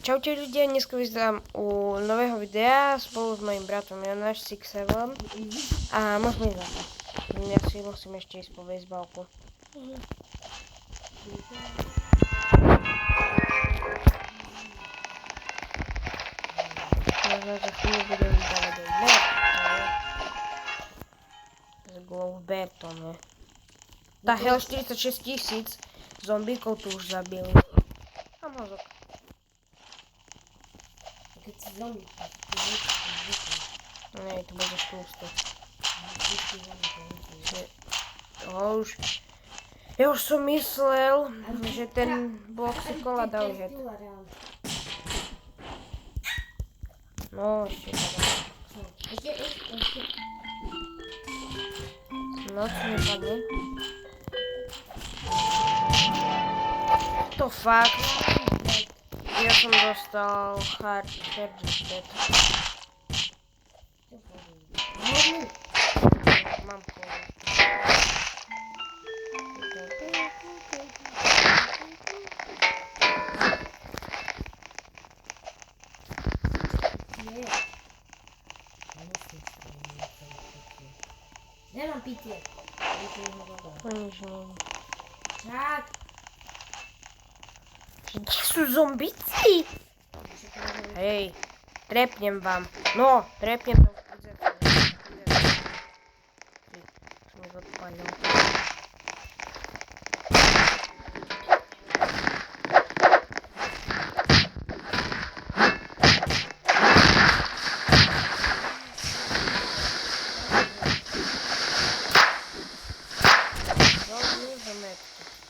Čaute ľudia, dneska vyzdám u nového videa spolu s mojím bratom Jonáš Sixevom a môžeme ísť na to. Ja si musím ešte ísť po bejsbalku. Možno za chvíľu budem dávať aj met, z Glowbetom, ne? Tá hell 46 000 zombíkov tu už zabili. A mozog. Keď si zombie, Nej, to budeš tlustý. Ja už som myslel, že ten blok si kola dali head. No, ešte to dá. No, čo nepadne? To fakt. Ja som dostal hard bed. Mám kola. Nemám pitie. To nič nie. Čak. Kde sú zombici? Hej, trepnem vám. No, trepnem to. Som ich odpálil.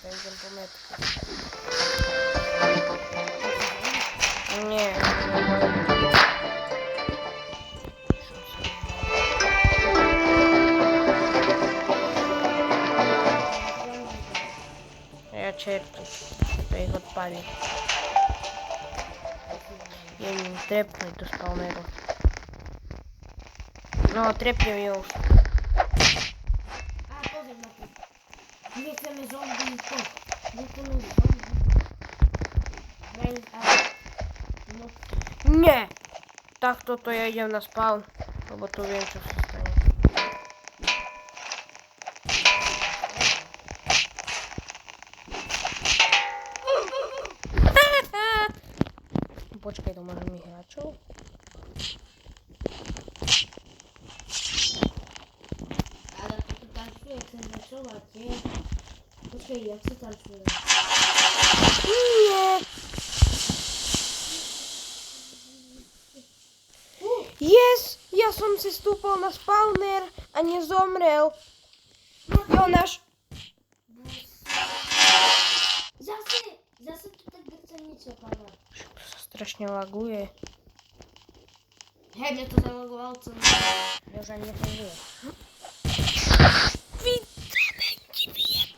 Pędzę po metku. Nie. Ja czerpię. To ich odpali. Ja nim trepnę do spawneru. No, trepnę już. A, pozor na to. Nie chcemy zombie, to. Nie chcemy zombie. No. Nie! Tak to ja idę na spawn. No bo tu wiem co się stanie. Poczekaj, to może mi graczą? Ale to tu tańcuje, chcę zacząć, nie? Poczekaj, jak się tańcuje? Nie! Jest! Ja som si stúpol na spawner a nezomrel. Jonáš! Zase tu tak drcenice pada. To sa strašne laguje. Hej, mne to zalogoval celý. Ja už ani nefunguje. Widzę, dziwię.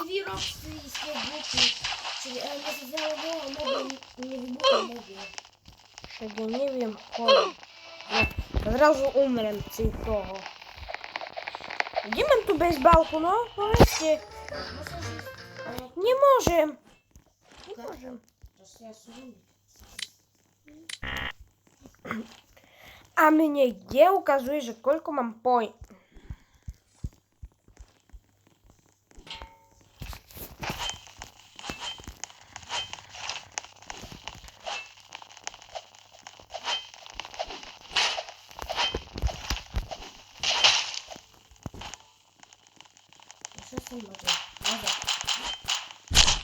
Výrok ste buky. Čiže mne sa zalogoval mobil, mne vybuchol mobil. Však ja neviem, koľko. No, zrazu umrem si toho. Kde mám tu bejsbalku, no? Povedzte. Nemôžem. Nemôžem. To si ja som. A mne kde ukazuje, že koľko mám point. Čo som možno?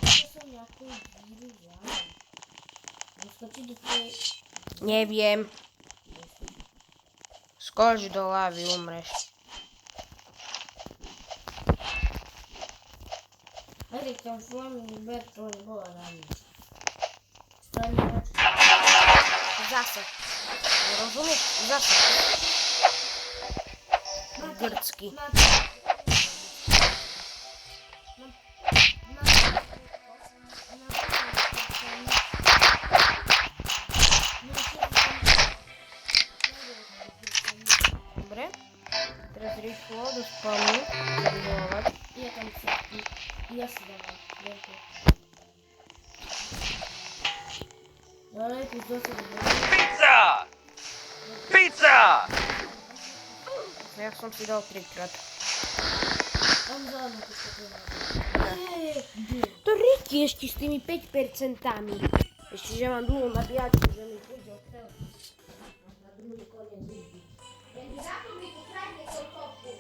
Čo som nejakú díru vzal? Doskočiť do tej... Neviem. Skoč do lávy, umreš. Hej, tam flaming bird to nebola na nič. Straniač. Zase. Rozumieš? Zase. Grcky. Dobre. Teraz rýchlo do spawnu. Zabilovať. Ja tam chcem. Ja si dávam. No ale jakiś dosyć. Pizza! Pizza! No ja som si dal 3-krát. Tam zelené to skoczyło. To Ricky ešte s tými 5%. Ešte, že mám dlhú nabíjačku, že mi bude odstrel. Na druhý koniec izby. Jakby za to mi ukradnie tą kopku.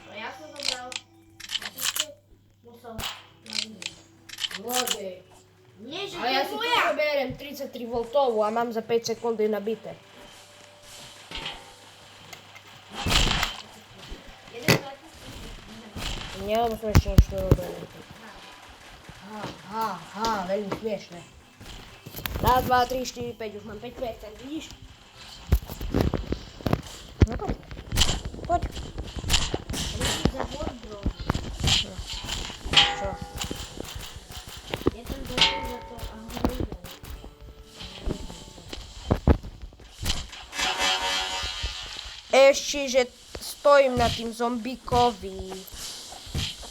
No ja to zabrał. Musel na dnie. Zlodej. Nie, že Ale ja si tu zoberiem 33 V a mám za 5 sekundy nabité. Jeden taki. Nie, lebo som ešte niečo nerobil. Veľmi smiešné. Raz, 2, 3, 4, 5, už mám 5%, vidíš? No poď. Poď. Ricky za bordro. Čo? Jeden dostał za to, a on Ešte, že stojím na tým zombíkovi.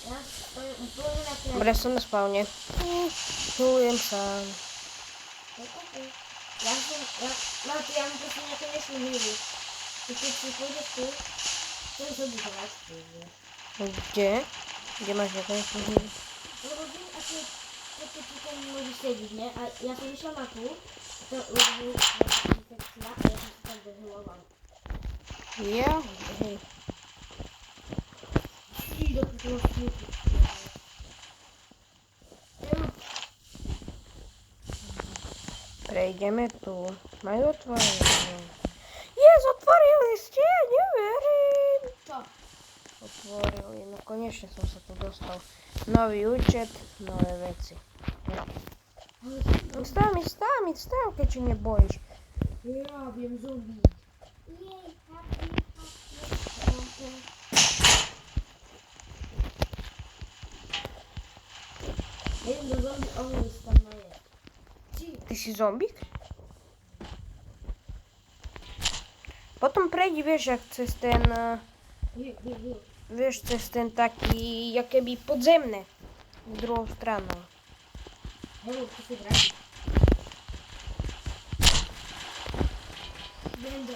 Ja stoję úplne na kraji. Dobre, som na spawne. Čujem sa. Ja mám proste nekonečnú hýbu. I keď si pôjdeš tu, chcem zobudovať. Kde? Kde máš nekonečnú hýbu? Lebo viem, ako keď tu tam môžeš sedieť, ne? A ja som išla na tú, lebo infekcia, a ja som si tam doheloval. Ja? Hej. Ty do toho smieti. Prejdeme tu. Majú otvorené. Yes, otvorili ste, neverím. Čo? Otvorili, no konečne som sa tu dostal. Nový účet, nové veci. No. Stav, keď či nebojíš. Ja viem zombie. Jej, happy. Idem do zombie, on tam naje. Ty si zombík? Potom prejdi, vieš, ak cez ten, vieš, cez ten taký, jakéby podzemné. Druhou stranou. Hello, tu si vrátí. Będę.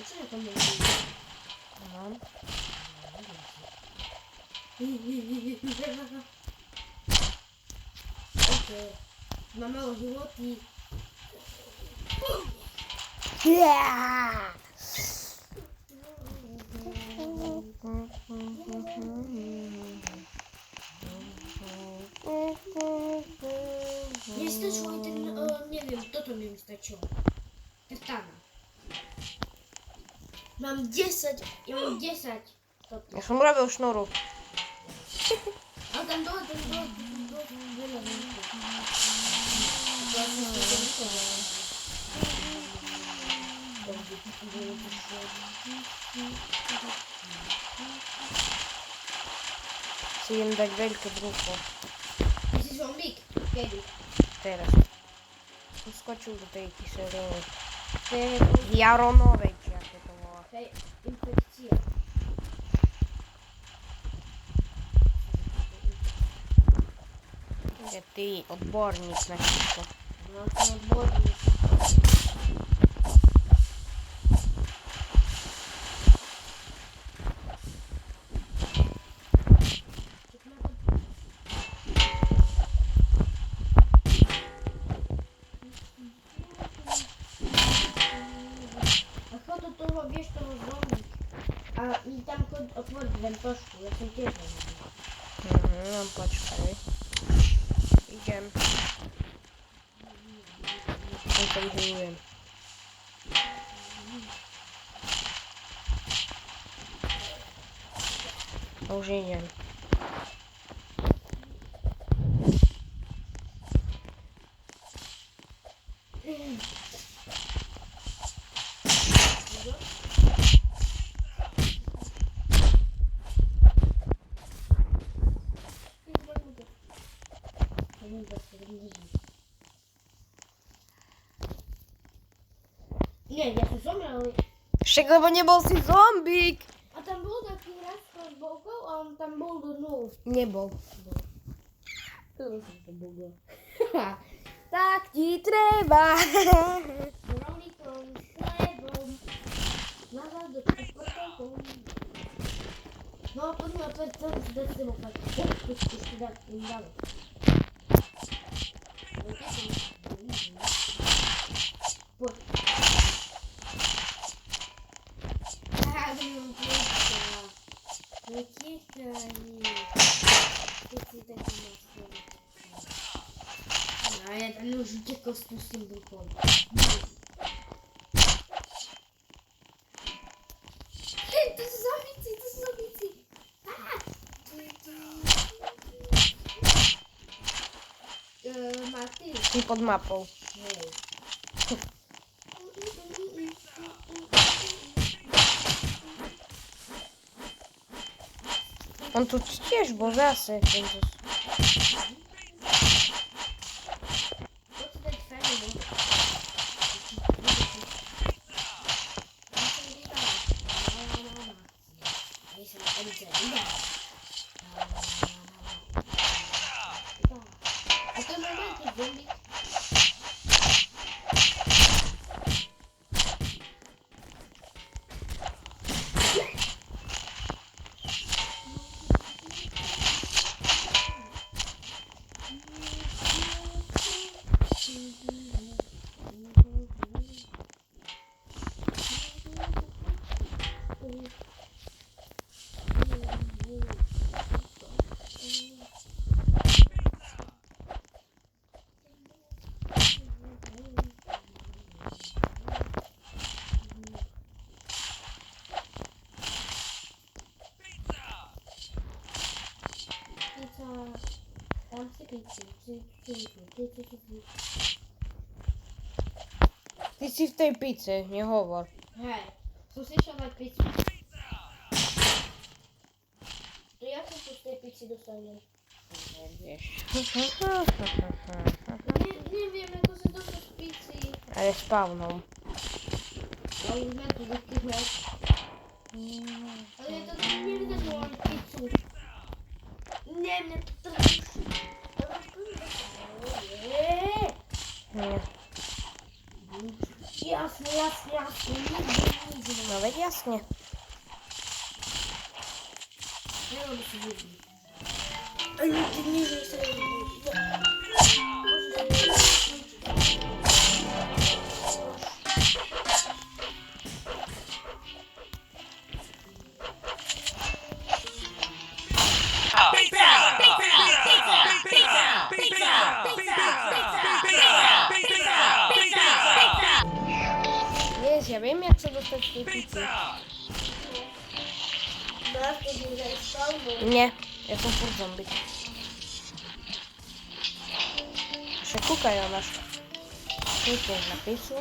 Co ja tam mówię? No. Okej. Ma mało żywoti. Yeah! Nie wystarczyło mi ten, nie wiem, kto to mi wystarczyło. Katana. Mam 10, ja mam 10. Ja som robil šnuru. A tam dole, Si idem dať veľké brucho. Ty si zombík? Kedy? Teraz. Som skočil do tej kyseliny. To je Jaronovej, či ako to volá. infekcia. Je ty odborník na všetko. No to odborník. A chod do toho, vieš, toho zombík. A mi tam chod otvoriť ventošku, ja som tiež zombík. No počkaj. Idem. Ja to vyhľujem. Už idem. Nie, ja som zomrel, ale... Však lebo nebol si zombík. A tam bol taký on tam bol znów. Nebol. To bol. Tak ti treba. Rolikom, chlebom, nazad do czwartego. No, poďme opäť to zdecimovať. Ešte dať im dále. Poď. Budem tiekať. Netiekaj. Keď si taký nástroj. No, ja tam už utekol s tým symbolkom. To sú zombíci, to sú zombíci. Martin. I pod mapou. Hej. On tu tiež bol zase. Tento. Poď si dať fajn, no. A to normálne keď zombík. Tam si píči. Ty si v tej pice, nehovor. Hej, som si išiel mať pizzu. To ja som tu z tej pizzy dostanem. Vieš. Neviem, ako sa dostať z pizzy. Ale spavnou. Ale už sme tu vykyhne. Ale ja to nevidím, že mám pizzu. Nie, mne to trvá. Nie. Jasne. No veď jasne. Nemám si ľudí. Ale ty nevieš sa Vieš, ja viem, jak sa dostať z tej pici. Máš to aj spavnú. Nie, ja som furt zombie. Še kúkaj na nás. Klikneš na picu.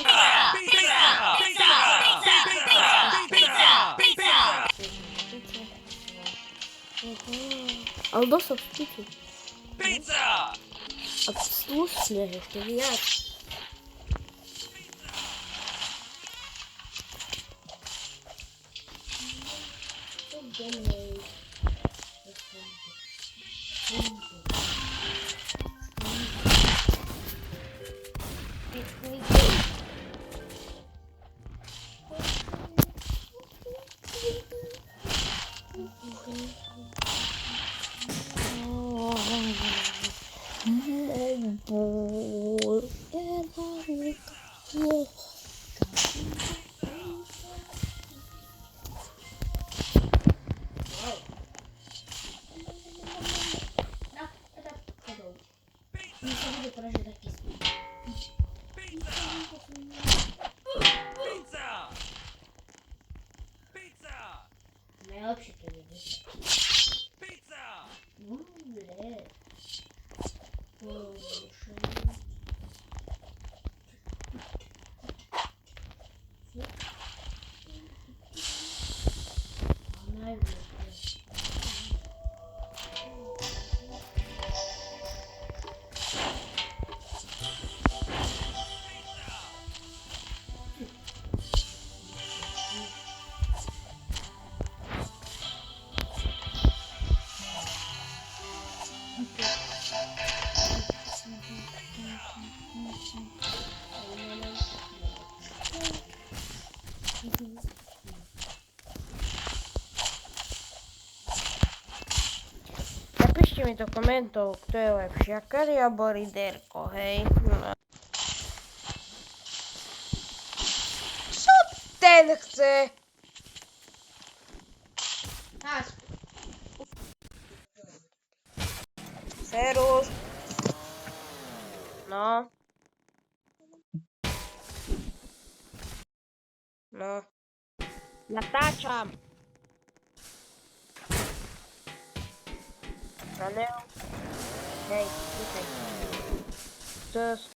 Ale dosť v pici. A slušne ešte viac. Najlepšie to je. Dobre. Napište mi do komentov, kto je lepší, Akari alebo Riderko, hej. No. Čo ten chce? Serus. No. No. Natáčam. Ale... Hej, čekaj. Čas.